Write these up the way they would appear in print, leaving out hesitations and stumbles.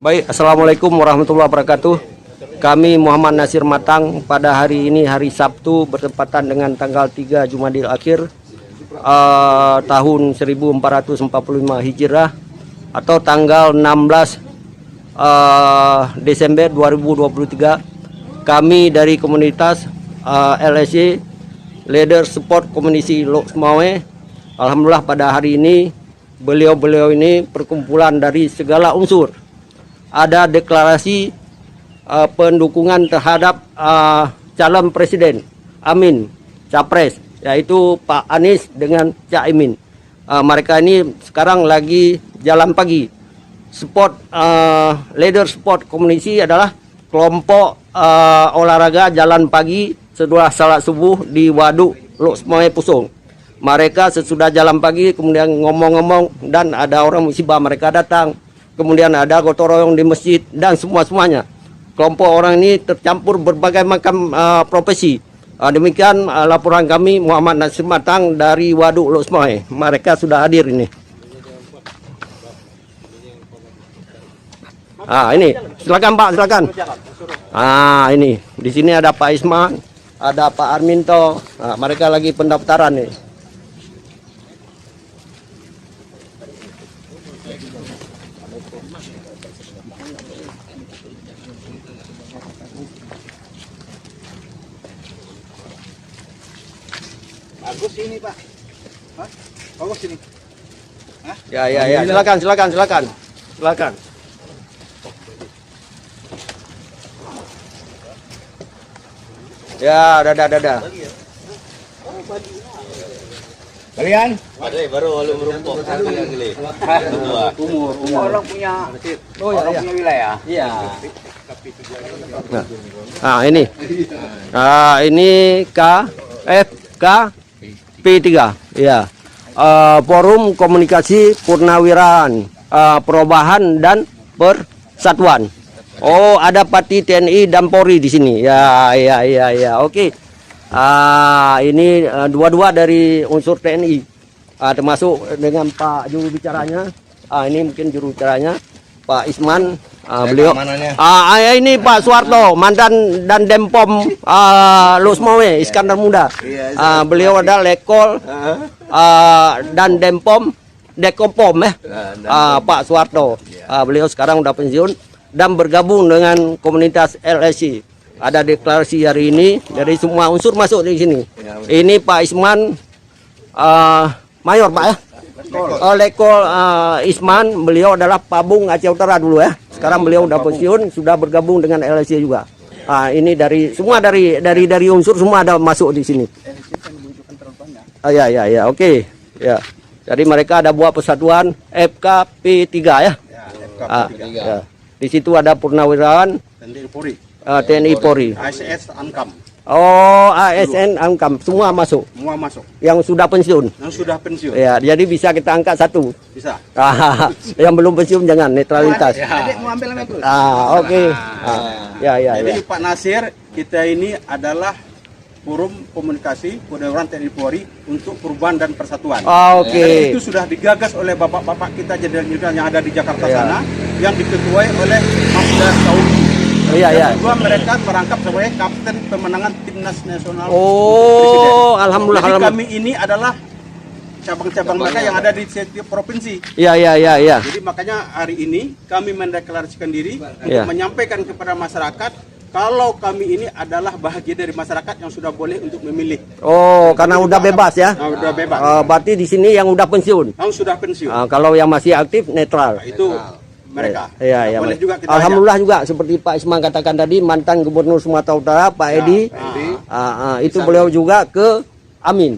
Baik, Assalamualaikum warahmatullahi wabarakatuh. Kami Muhammad Nasir Matang pada hari ini hari Sabtu bertepatan dengan tanggal 3 Jumadil Akhir tahun 1445 Hijrah atau tanggal 16 Desember 2023. Kami dari komunitas LSC Leader Support Community Lok Semawe. Alhamdulillah pada hari ini beliau-beliau ini perkumpulan dari segala unsur. Ada deklarasi pendukungan terhadap calon presiden Amin Capres, yaitu Pak Anies dengan Cak Imin. Mereka ini sekarang lagi jalan pagi. Sport Leader Sport Community adalah kelompok olahraga jalan pagi setelah salat subuh di Waduk Lok Semawe Pusong. Mereka sesudah jalan pagi kemudian ngomong-ngomong dan ada orang musibah mereka datang. Kemudian ada gotong royong di masjid dan semuanya. Kelompok orang ini tercampur berbagai macam profesi. Demikian laporan kami Muhammad Nasir Matang dari Waduk Lok Semawe. Mereka sudah hadir ini. Ini silakan Pak, silakan. Ini di sini ada Pak Isman, ada Pak Arminto. Mereka lagi pendaftaran nih. Bagus ini Pak. Hah? Bagus ini. Hah? Ya. Silakan. Ya, dadah. Kalian? Ada baru lalu merumpok. Umur. Orang punya punya wilayah. Iya. Ini. Ini P3. Ya. Forum Komunikasi Purnawirawan Perubahan dan Persatuan. Oh, ada Pati TNI dan Polri di sini. Ya. Oke. Ini dua-dua dari unsur TNI. Termasuk dengan Pak juru bicaranya. Ini mungkin juru bicaranya Pak Isman. Beliau. Ini Pak Suwarto, mantan dan Dempom Lok Semawe, Iskandar Muda. Beliau ada Lekol dan Dempom, Dekompom Pak Suwarto. Beliau sekarang udah pensiun dan bergabung dengan komunitas LSC. Ada deklarasi hari ini dari semua unsur masuk di sini. Ini Pak Isman Mayor Pak ya. Lekol Isman, beliau adalah Pabung Aceh Utara dulu ya. Sekarang beliau udah pensiun, sudah bergabung dengan LSC juga. Ini dari semua dari unsur semua ada masuk di sini. Ya, oke. Ya. Jadi mereka ada buat persatuan FKP3 ya. Ya. Di situ ada Purnawirawan TNI Polri. ASN Ankam. Oh, ASN Ankam semua masuk. Semua masuk. Yang sudah pensiun. Ya, jadi bisa kita angkat satu. Bisa. Yang belum pensiun jangan netralitas. Adik mau ambil itu. Oke. Ya. Jadi Pak Nasir, kita ini adalah forum komunikasi Purnawirawan TNI Polri untuk perubahan dan persatuan. Oke. Dan itu sudah digagas oleh bapak-bapak kita jenderal-jenderal yang ada di Jakarta sana, yang diketuai oleh Mas Saudi. Iya. Kedua, mereka merangkap sebagai kapten pemenangan timnas nasional. Oh, alhamdulillah. Jadi kami ini adalah cabang-cabang mereka yang ada di setiap provinsi. Iya. Jadi makanya hari ini kami mendeklarasikan diri untuk menyampaikan kepada masyarakat kalau kami ini adalah bahagia dari masyarakat yang sudah boleh untuk memilih. Oh, karena udah bebas ya? Udah bebas. Berarti di sini yang udah pensiun. Yang sudah pensiun. Kalau yang masih aktif netral. Itu mereka. Iya. Boleh juga kita alhamdulillah juga seperti Pak Isman katakan tadi, mantan Gubernur Sumatera Utara Pak Edi. Itu beliau juga ke Amin.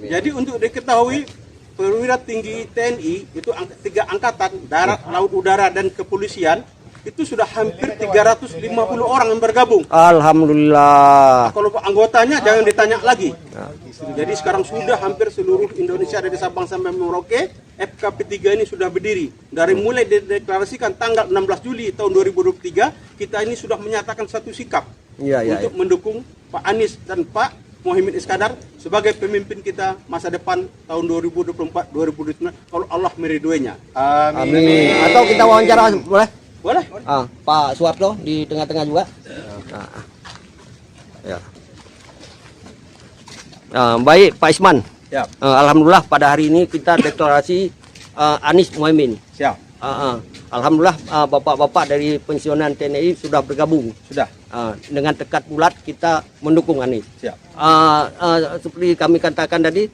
Jadi untuk diketahui perwira tinggi TNI itu 3 angkatan, darat, laut, udara dan kepolisian itu sudah hampir 350 orang yang bergabung. Alhamdulillah. Kalau anggotanya jangan ditanya lagi. Jadi sekarang sudah hampir seluruh Indonesia dari Sabang sampai Merauke, FKP3 ini sudah berdiri. Dari mulai dideklarasikan tanggal 16 Juli tahun 2023, kita ini sudah menyatakan satu sikap untuk mendukung Pak Anies dan Pak Muhaimin Iskandar sebagai pemimpin kita masa depan tahun 2024-2029 kalau Allah meridhoinya. Amin. Atau kita wawancara boleh? Boleh. Pak Suwarto di tengah-tengah juga. Ya. Baik Pak Isman. Ya. Alhamdulillah pada hari ini kita deklarasi Anies Muhaimin. Siap. Alhamdulillah bapak-bapak dari pensiunan TNI sudah bergabung. Sudah. Dengan tekad bulat kita mendukung Anies. Siap. Seperti kami katakan tadi,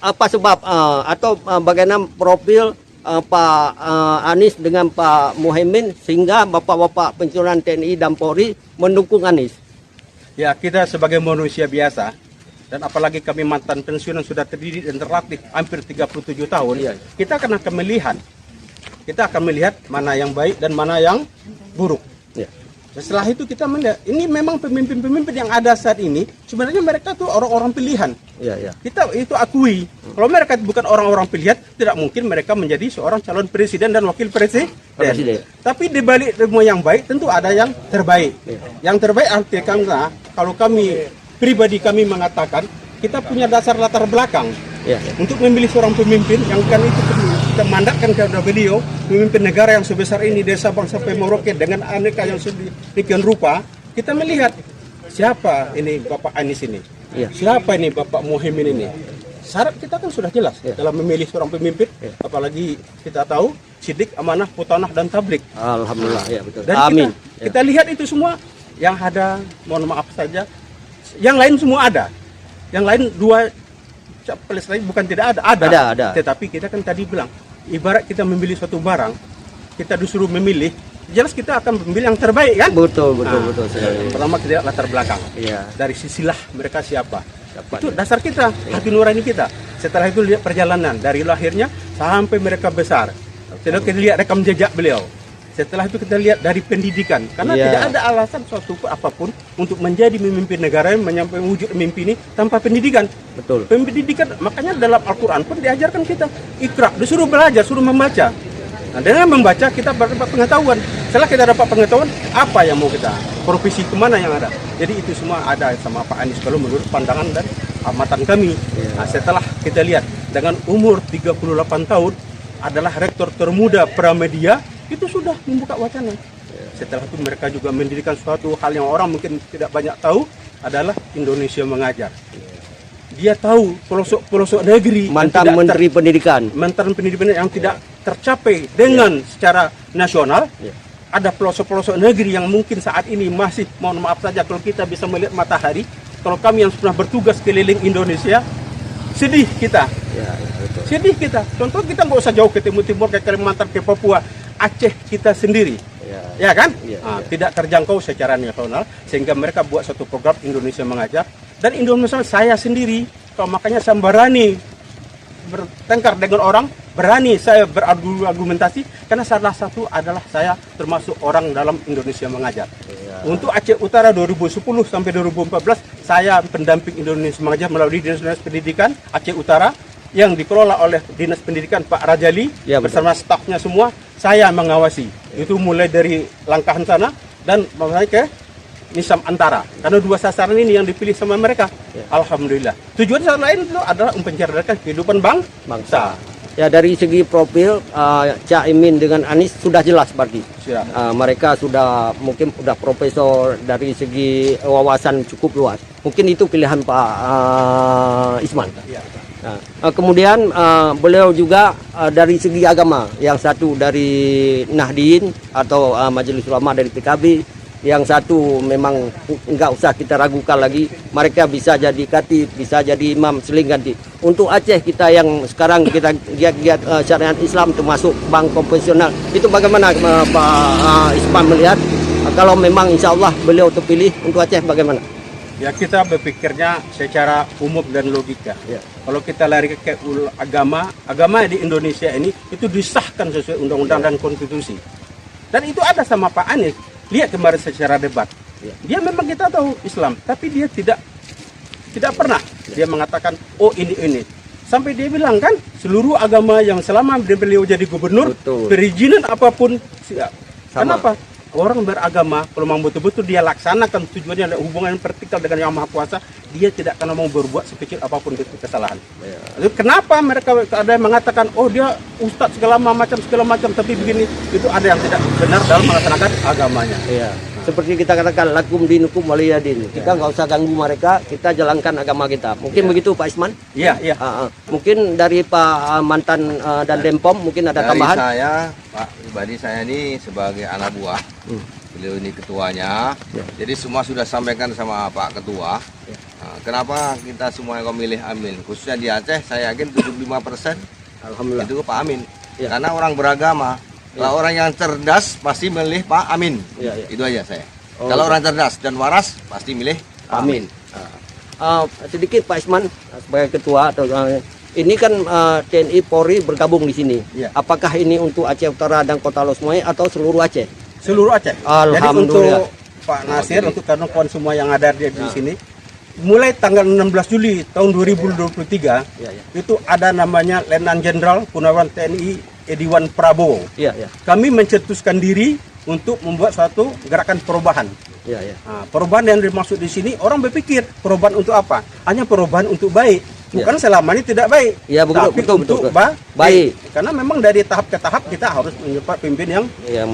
apa sebab atau bagaimana profil Pak Anies dengan Pak Muhaimin sehingga bapak-bapak pensiunan TNI dan Polri mendukung Anies? Ya, kita sebagai manusia biasa dan apalagi kami mantan pensiunan sudah terdidik dan terlatih hampir 37 tahun, Iya. kita akan melihat mana yang baik dan mana yang buruk. Ya. Setelah itu kita melihat ini memang pemimpin-pemimpin yang ada saat ini sebenarnya mereka tuh orang-orang pilihan. Ya. Kita itu akui. Kalau mereka bukan orang-orang pilihan, tidak mungkin mereka menjadi seorang calon presiden dan wakil presiden. Tapi di balik semua yang baik tentu ada yang terbaik. Ya. Yang terbaik artinya kalau kami pribadi kami mengatakan kita punya dasar latar belakang Ya. untuk memilih seorang pemimpin yang kan itu kita mandatkan kepada beliau memimpin negara yang sebesar ini dari Sabang sampai Merauke dengan aneka yang sedemikian rupa. Kita melihat siapa ini Bapak Anies ini, Ya. siapa ini Bapak Muhaimin ini. Syarat kita kan sudah jelas dalam memilih seorang pemimpin, apalagi kita tahu sidik, amanah, putanah dan tablik. Alhamdulillah ya betul. Dan Amin. kita lihat itu semua yang ada, mohon maaf saja, yang lain semua ada, yang lain dua capres lain bukan tidak ada, Ada. Tetapi kita kan tadi bilang, ibarat kita memilih suatu barang, kita disuruh memilih, jelas kita akan memilih yang terbaik kan? Betul sekali. Pertama kita lihat latar belakang, Iya. dari sisilah mereka siapa. Itu dasar kita, hati nurani kita. Setelah itu lihat perjalanan dari lahirnya sampai mereka besar. Setelah kita lihat rekam jejak beliau. Setelah itu kita lihat dari pendidikan, karena Iya. tidak ada alasan suatu apapun untuk menjadi memimpin negara yang menyampai wujud mimpi ini tanpa pendidikan. Betul. Pendidikan, makanya dalam Al-Quran pun diajarkan kita ikra, disuruh belajar, suruh membaca. Nah, dengan membaca kita dapat pengetahuan. Setelah kita dapat pengetahuan, apa yang mau kita profesi kemana yang ada. Jadi itu semua ada sama Pak Anies kalau menurut pandangan dan amatan kami. Nah, setelah kita lihat dengan umur 38 tahun adalah rektor termuda Pramedia, itu sudah membuka wacana. Setelah itu mereka juga mendirikan suatu hal yang orang mungkin tidak banyak tahu adalah Indonesia Mengajar. Dia tahu pelosok-pelosok negeri Mantan Menteri Pendidikan. mantan pendidikan yang tidak tercapai dengan secara nasional. Ada pelosok-pelosok negeri yang mungkin saat ini masih, mohon maaf saja kalau kita bisa melihat matahari, kalau kami yang pernah bertugas keliling Indonesia, sedih kita. Betul. Sedih kita. Contoh kita nggak usah jauh ke Timur, ke Kalimantan, ke Papua, Aceh kita sendiri. Ya kan? Tidak terjangkau secara nasional, sehingga mereka buat satu program Indonesia Mengajar. Dan Indonesia saya sendiri, kalau makanya saya berani bertengkar dengan orang, berani saya berargumentasi, karena salah satu adalah saya termasuk orang dalam Indonesia Mengajar. Untuk Aceh Utara 2010 sampai 2014, saya pendamping Indonesia Mengajar melalui Dinas Pendidikan Aceh Utara yang dikelola oleh Dinas Pendidikan Pak Rajali bersama stafnya semua. Saya mengawasi itu mulai dari Langkahan sana dan mulai ke Nisam Antara, karena dua sasaran ini yang dipilih sama mereka. Alhamdulillah. Tujuan lain itu adalah mencerdakan kehidupan bangsa. Ya dari segi profil Cak Imin dengan Anies sudah jelas berarti. Mereka sudah mungkin sudah profesor, dari segi wawasan cukup luas. Mungkin itu pilihan Pak Isman. Kemudian beliau juga dari segi agama, yang satu dari Nahdien atau Majelis Ulama dari PKB, yang satu memang enggak usah kita ragukan lagi, mereka bisa jadi khatib, bisa jadi imam seling ganti. Untuk Aceh kita yang sekarang kita giat-giat syariat Islam termasuk bank konvensional, itu bagaimana Pak Isman melihat kalau memang insya Allah beliau terpilih untuk Aceh bagaimana? Ya kita berpikirnya secara umum dan logika. Kalau kita lari ke agama di Indonesia ini itu disahkan sesuai undang-undang dan konstitusi. Dan itu ada sama Pak Anies. Lihat kemarin secara debat. Dia memang kita tahu Islam, tapi dia tidak pernah dia mengatakan oh ini. Sampai dia bilang kan seluruh agama yang selama beliau jadi gubernur, perizinan apapun siap. Kenapa? Orang beragama, kalau memang betul-betul dia laksanakan tujuannya ada hubungan vertikal dengan Yang Maha Kuasa, dia tidak akan mau berbuat sekecil apapun itu kesalahan. Lalu kenapa mereka ada yang mengatakan, oh dia ustadz segala macam, tapi begini, itu ada yang tidak benar dalam melaksanakan agamanya. Iya. Seperti kita katakan lakum dinukum waliyadin. Kita nggak usah ganggu mereka, kita jalankan agama kita. Mungkin begitu Pak Isman? Iya, iya. Mungkin dari Pak mantan dan Dempom mungkin ada Dari tambahan? saya, Pak pribadi saya ini sebagai anak buah. Beliau ini ketuanya. Jadi semua sudah sampaikan sama Pak Ketua. Nah, kenapa kita semua yang memilih Amin? Khususnya di Aceh, saya yakin 75% Alhamdulillah. itu Pak Amin. Ya. Karena orang beragama. Kalau orang yang cerdas pasti milih Pak Amin. Ya, ya. Itu aja saya. Oh. Kalau orang cerdas dan waras pasti milih Pak Amin. Sedikit Pak Isman sebagai ketua atau ini kan TNI Polri bergabung di sini. Ya. Apakah ini untuk Aceh Utara dan Kota Losmoe atau seluruh Aceh? Seluruh Aceh. Alhamdulillah. Jadi untuk Pak Nasir, untuk kawan-kawan semua yang ada di sini, mulai tanggal 16 Juli tahun 2023, itu ada namanya Letnan Jenderal Purnawirawan TNI Ediwan Prabowo. Iya, iya. Kami mencetuskan diri untuk membuat suatu gerakan perubahan. Iya, iya. Nah, perubahan yang dimaksud di sini, orang berpikir perubahan untuk apa? Hanya perubahan untuk baik. Bukan selama ini tidak baik, Ya, betul, tapi betul, untuk betul. baik. Baik. Karena memang dari tahap ke tahap kita harus menyepak pimpin yang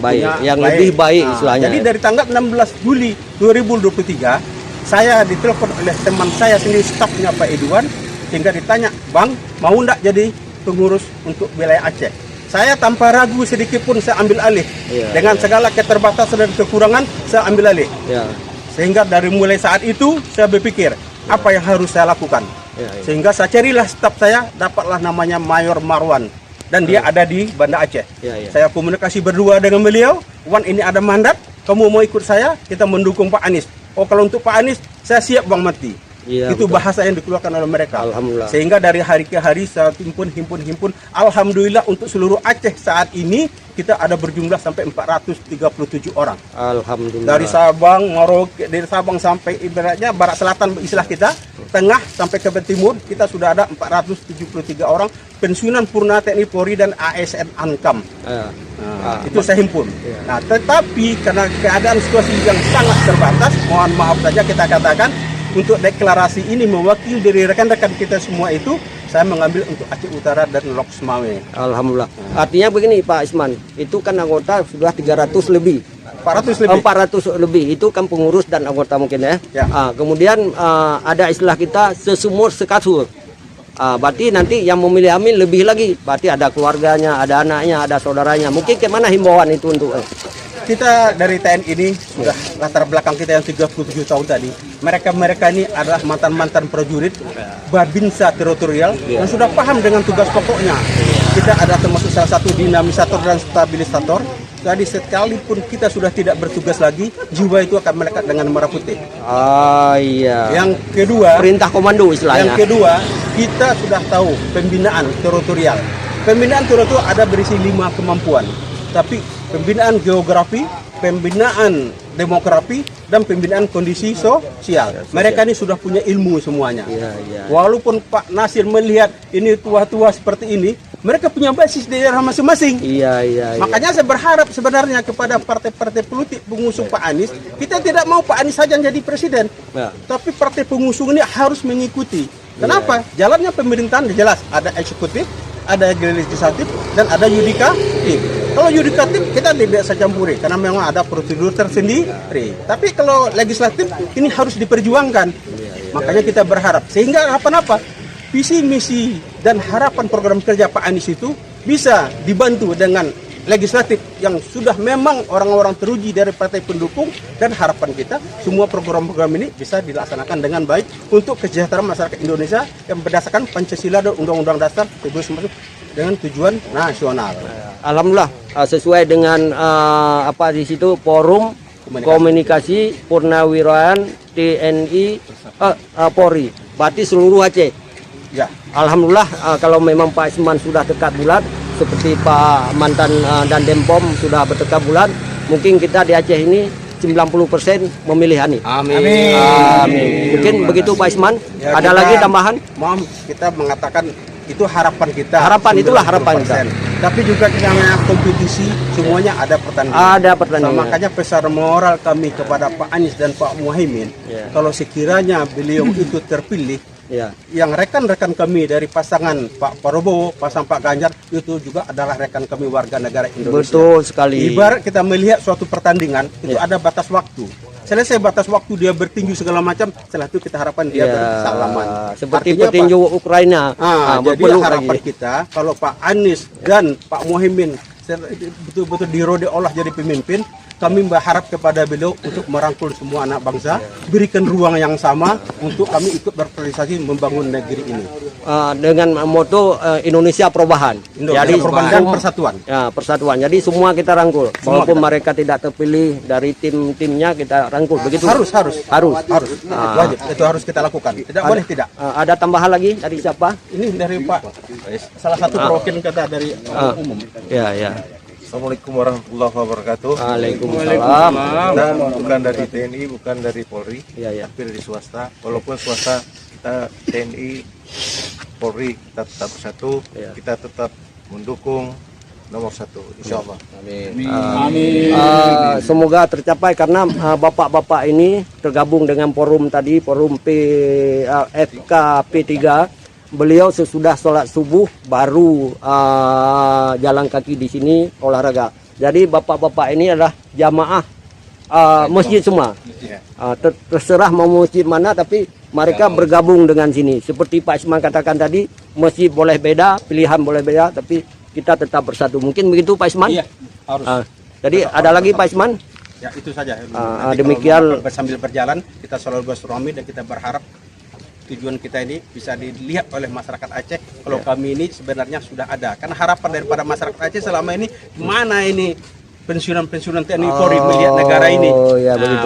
baik, punya yang lebih baik istilahnya. Jadi dari tanggal 16 Juli 2023, saya ditelepon oleh teman saya sendiri, stafnya Pak Edwan, sehingga ditanya, Bang, mau ndak jadi pengurus untuk wilayah Aceh? Saya tanpa ragu sedikit pun saya ambil alih. Dengan segala keterbatasan dan kekurangan, saya ambil alih. Ya. Sehingga dari mulai saat itu, saya berpikir, apa yang harus saya lakukan? Sehingga saya carilah staf saya, dapatlah namanya Mayor Marwan. Dan dia ada di Banda Aceh. Saya komunikasi berdua dengan beliau, Wan ini ada mandat, kamu mau ikut saya, kita mendukung Pak Anies. Oh kalau untuk Pak Anies, saya siap Bang mati. Iya, Itu betul. bahasa yang dikeluarkan oleh mereka. Alhamdulillah. Sehingga dari hari ke hari saya himpun. Alhamdulillah untuk seluruh Aceh saat ini kita ada berjumlah sampai 437 orang. Alhamdulillah. Dari Sabang, Merauke, dari Sabang sampai ibaratnya barat selatan istilah kita, tengah sampai ke timur kita sudah ada 473 orang pensiunan Purna TNI Polri dan ASN Ankam. Itu saya himpun. Nah, tetapi karena keadaan situasi yang sangat terbatas, mohon maaf saja kita katakan untuk deklarasi ini mewakili dari rekan-rekan kita semua itu, saya mengambil untuk Aceh Utara dan Losmoe. Alhamdulillah. Artinya begini Pak Isman, itu kan anggota sudah 300 lebih. 400 lebih. 400 lebih itu kan pengurus dan anggota mungkin ya. Kemudian ada istilah kita sesumur sekasur. Berarti nanti yang memilih Amin lebih lagi. Berarti ada keluarganya, ada anaknya, ada saudaranya. Mungkin kemana himbauan itu untuk Kita dari TNI ini sudah latar belakang kita yang 37 tahun tadi. Mereka ini adalah mantan-mantan prajurit Babinsa teritorial yang sudah paham dengan tugas pokoknya. Kita ada termasuk salah satu dinamisator dan stabilisator. Jadi sekalipun kita sudah tidak bertugas lagi, jiwa itu akan melekat dengan merah putih. Iya. Yang kedua, perintah komando istilahnya. Yang kedua, kita sudah tahu pembinaan teritorial. Pembinaan teritorial ada berisi 5 kemampuan. Tapi pembinaan geografi, pembinaan demografi, dan pembinaan kondisi sosial. Mereka ini sudah punya ilmu semuanya. Walaupun Pak Nasir melihat ini tua-tua seperti ini, mereka punya basis di daerah masing-masing. Makanya saya berharap sebenarnya kepada partai-partai politik pengusung Pak Anies, kita tidak mau Pak Anies saja jadi presiden, tapi partai pengusung ini harus mengikuti. Kenapa? Jalannya pemerintahan jelas, ada eksekutif, ada legislatif, dan ada yudikatif. Kalau yudikatif kita tidak bisa campuri karena memang ada prosedur tersendiri. Tapi kalau legislatif ini harus diperjuangkan. Makanya kita berharap sehingga apa-apa visi misi dan harapan program kerja Pak Anies itu bisa dibantu dengan legislatif yang sudah memang orang-orang teruji dari partai pendukung, dan harapan kita semua program-program ini bisa dilaksanakan dengan baik untuk kesejahteraan masyarakat Indonesia yang berdasarkan Pancasila dan Undang-Undang Dasar 1945 dengan tujuan nasional. Alhamdulillah sesuai dengan apa di situ forum komunikasi Purnawirawan TNI Polri. Berarti seluruh Aceh. Ya. Alhamdulillah kalau memang Pak Isman sudah dekat bulat seperti Pak mantan dan Dempom sudah bertekad bulat, mungkin kita di Aceh ini 90% memilih Anies. Amin. Amin. Mungkin begitu Pak Isman. Ya, ada lagi tambahan? Kita mengatakan itu harapan kita. Harapan itulah harapan kita. Tapi juga kita namanya kompetisi, semuanya ada pertandingan. Ada pertandingan. Nah, makanya pesan moral kami kepada Pak Anies dan Pak Muhaimin, kalau sekiranya beliau itu terpilih, yang rekan-rekan kami dari pasangan Pak Prabowo, pasangan Pak Ganjar itu juga adalah rekan kami warga negara Indonesia. Betul sekali. Ibarat kita melihat suatu pertandingan itu ada batas waktu. Selesai batas waktu dia bertinju segala macam, setelah itu kita harapkan dia bersalaman. Seperti Artinya petinju Ukraina. Jadi harapan kita kalau Pak Anies dan Pak Muhaimin betul-betul dirode Allah jadi pemimpin, kami berharap kepada beliau untuk merangkul semua anak bangsa, berikan ruang yang sama untuk kami ikut berpartisipasi membangun negeri ini. Dengan moto Indonesia Perubahan. Jadi perubahan dan persatuan. Ya, persatuan. Jadi semua kita rangkul. Walaupun mereka tidak terpilih dari tim-timnya, kita rangkul. Begitu. Harus. Wajib. Itu harus kita lakukan. Tidak boleh tidak. Ada tambahan lagi dari siapa? Ini dari Pak salah satu perwakilan kita dari umum. Ya. Assalamualaikum warahmatullahi wabarakatuh. Waalaikumsalam. Kita bukan dari TNI, bukan dari Polri, Iya. tapi dari swasta. Walaupun swasta, kita TNI, Polri, kita tetap bersatu. Kita tetap mendukung nomor 1, insya Allah. Semoga tercapai karena bapak-bapak ini tergabung dengan forum tadi, forum FKP3. Beliau sesudah sholat subuh baru jalan kaki di sini olahraga. Jadi bapak-bapak ini adalah jamaah masjid semua. Terserah mau masjid mana, tapi mereka bergabung dengan sini. Seperti Pak Isman katakan tadi, masjid boleh beda, pilihan boleh beda, tapi kita tetap bersatu. Mungkin begitu Pak Isman? Iya, harus. Jadi ada lagi Pak Isman? Ya itu saja. Demikian. Sambil berjalan kita selalu bersuami dan kita berharap tujuan kita ini bisa dilihat oleh masyarakat Aceh. Kalau kami ini sebenarnya sudah ada. Karena harapan daripada masyarakat Aceh selama ini, mana ini pensiunan TNI Polri melihat negara ini.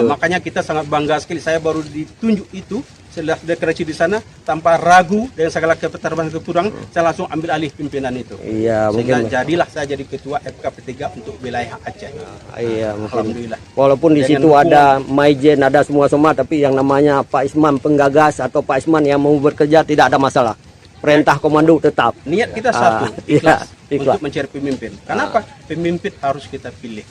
Makanya kita sangat bangga sekali. Saya baru ditunjuk itu setelah deklarasi di sana tanpa ragu dengan segala keterbatasan kekurangan, saya langsung ambil alih pimpinan itu. Iya, sehingga mungkin. jadilah saya jadi ketua FKP3 untuk wilayah Aceh. Iya, mungkin. Alhamdulillah. Walaupun di situ ada Maijen, ada semua, tapi yang namanya Pak Isman penggagas atau Pak Isman yang mau bekerja tidak ada masalah. Perintah komando tetap. Niat kita satu, ikhlas ikhlas. untuk mencari pemimpin. Kenapa? Pemimpin harus kita pilih.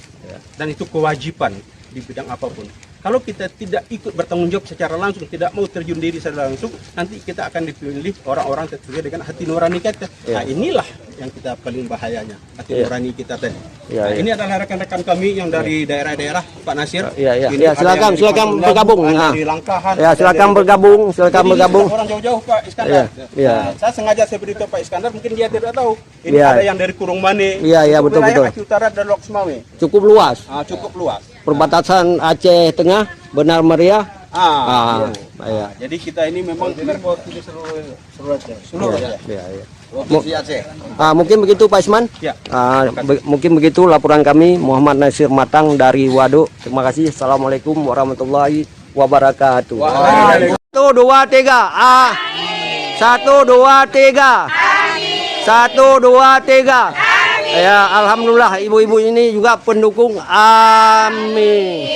Dan itu kewajiban di bidang apapun. Kalau kita tidak ikut bertanggung jawab secara langsung, tidak mau terjun diri secara langsung, nanti kita akan dipilih orang-orang sesuai dengan hati nurani kita. Nah, inilah yang kita paling bahayanya, hati nurani kita tadi. Ini adalah rekan-rekan kami yang dari daerah-daerah, Pak Nasir. Silakan bergabung. Dari Langkahan. Silakan bergabung. Orang jauh-jauh Pak Iskandar. Saya sengaja saya beritahu Pak Iskandar, mungkin dia tidak tahu. Ini ada yang dari Kurung Mane. Betul. Aceh Utara dan Lok Semawe. Cukup luas. Cukup luas. Perbatasan Aceh Tengah, Benar Meriah. Jadi kita ini memang seluruh Aceh. Mungkin begitu Pak Isman. Mungkin begitu laporan kami, Muhammad Nasir Matang dari Waduk. Terima kasih. Assalamualaikum warahmatullahi wabarakatuh. 1, 2, 3. 1, 2, 3. 1, 2, 3. Ya, alhamdulillah ibu-ibu ini juga pendukung. Amin.